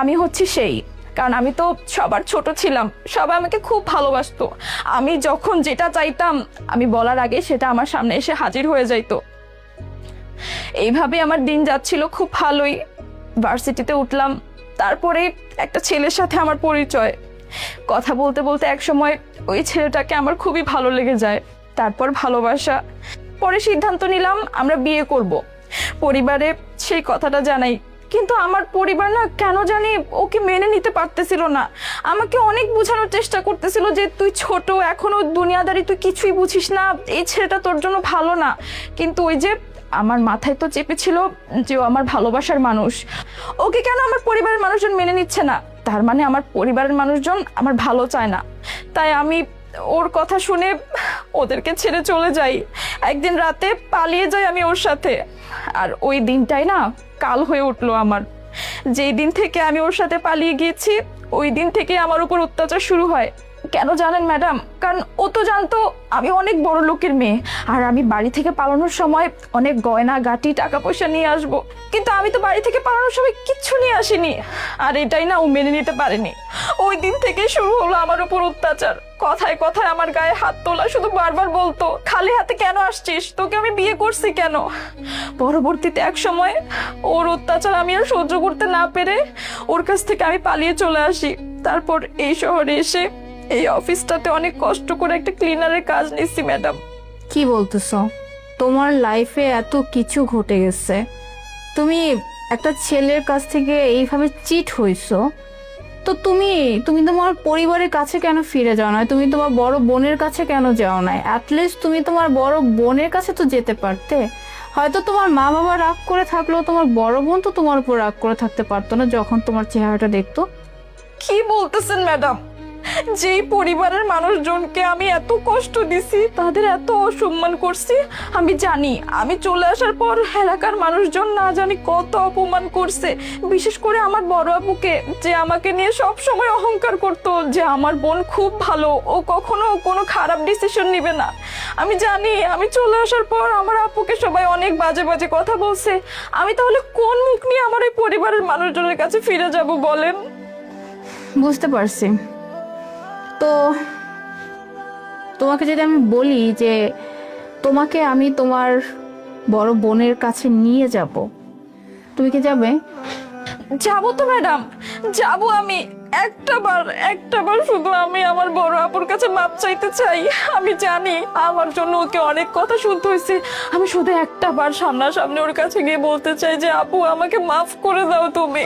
আমি হচ্ছি সেই, কারণ আমি তো সবার ছোট ছিলাম, সবাই আমাকে খুব ভালোবাসতো। আমি যখন যেটা চাইতাম আমি বলার আগে সেটা আমার সামনে এসে হাজির হয়ে যাইতো। এইভাবে আমার দিন যাচ্ছিল খুব ভালোই। ভার্সিটিতে উঠলাম, তারপরে একটা ছেলের সাথে আমার পরিচয়। কথা বলতে বলতে এক সময় ওই ছেলেটাকে আমার খুবই ভালো লেগে যায়, তারপর ভালোবাসা। পরে সিদ্ধান্ত নিলাম আমরা বিয়ে করব। পরিবারে সেই কথাটা জানাই, কিন্তু আমার পরিবার না কেন জানি ওকে মেনে নিতে পারতেছিল না। আমাকে অনেক বোঝানোর চেষ্টা করতেছিল যে তুই ছোট, এখনো দুনিয়াদারি, তুই কিছুই বুঝিস না, এই ছেলেটা তোর জন্য ভালো না। কিন্তু ওই যে আমার মাথায় তো চেপেছিল যে ও আমার ভালোবাসার মানুষ, ওকে কেন আমার পরিবারের মানুষজন মেনে নিচ্ছে না, তার মানে আমার পরিবারের মানুষজন আমার ভালো চায় না। তাই আমি ওর কথা শুনে ওদেরকে ছেড়ে চলে যাই। একদিন রাতে পালিয়ে যাই আমি ওর সাথে। আর ওই দিনটাই না কাল হয়ে উঠলো আমার। যেই দিন থেকে আমি ওর সাথে পালিয়ে গিয়েছি ওই দিন থেকে আমার উপর অত্যাচার শুরু হয়। কেন জানেন ম্যাডাম? কারণ ও তো জানতো আমি অনেক বড় লোকের মেয়ে, আর আমি বাড়ি থেকে পালানোর সময় অনেক গয়না গাটি টাকা পয়সা নিয়ে আসবো, কিন্তু আমি তো বাড়ি থেকে পালানোর সময় কিচ্ছু নিয়ে আসিনি। আর এটাই না ও মেনে নিতে পারেনি। ওই দিন থেকে শুরু হলো আমার উপর অত্যাচার। কথায় কথায় আমার গায়ে হাত তোলা, শুধু বারবার বলতো খালি হাতে কেন আসছিস, তোকে আমি বিয়ে করছি কেন। পরবর্তীতে এক সময় ওর অত্যাচার আমি আর সহ্য করতে না পেরে ওর কাছ থেকে আমি পালিয়ে চলে আসি। তারপর এই শহরে এসে এই অফিসটাতে অনেক কষ্ট করে একটা ক্লিনারের কাজ নিচ্ছি ম্যাডাম। কি বলতেছো? তোমার লাইফে এত কিছু ঘটে গেছে, তুমি একটা ছেলের কাছ থেকে এইভাবে চিট হইছো, তো তুমি তুমি তোমার পরিবারের কাছে কেন ফিরে যাও না? তুমি তোমার বড় বোনের কাছে কেন যাও না? অ্যাটলিস্ট তুমি তোমার বড় বোনের কাছে তো যেতে পারতে। হয়তো তোমার মা বাবা রাগ করে থাকলেও তোমার বড় বোন তো তোমার উপর রাগ করে থাকতে পারতো না যখন তোমার চেহারাটা দেখতো। কি বলতেছেন ম্যাডাম? যেই পরিবারের মানুষজনকে আমি এত কষ্ট দিছি, তাদের এত অসম্মান করছি, আমি জানি। আমি চলে আসার পর এলাকার মানুষজন না জানি কত অপমান করছে। বিশেষ করে আমার বড় আপুকে, যে আমাকে নিয়ে সব সময় অহংকার করতো যে আমার বোন খুব ভালো, ও কখনো কোনো খারাপ ডিসিশন নিবে না। আমি জানি আমি চলে আসার পর আমার আপুকে সবাই অনেক বাজে বাজে কথা বলছে। আমি তাহলে কোন মুখ নিয়ে আমার এই পরিবারের মানুষজনের কাছে ফিরে যাব বলেন? বুঝতে পারছি। তো তোমাকে যদি আমি বলি যে তোমাকে আমি তোমার বড় বোনের কাছে নিয়ে যাব, তুমি কি যাবে? যাবো তো ম্যাডাম, যাবো। আমি একটাবার শুধু আমি আমার বড় আপুর কাছে মাপ চাইতে চাই। আমি জানি আমার জন্য ওকে অনেক কথা শুনতে হয়েছে। আমি শুধু একটাবার সামনাসামনি ওর কাছে গিয়ে বলতে চাই যে আপু আমাকে মাফ করে দাও তুমি।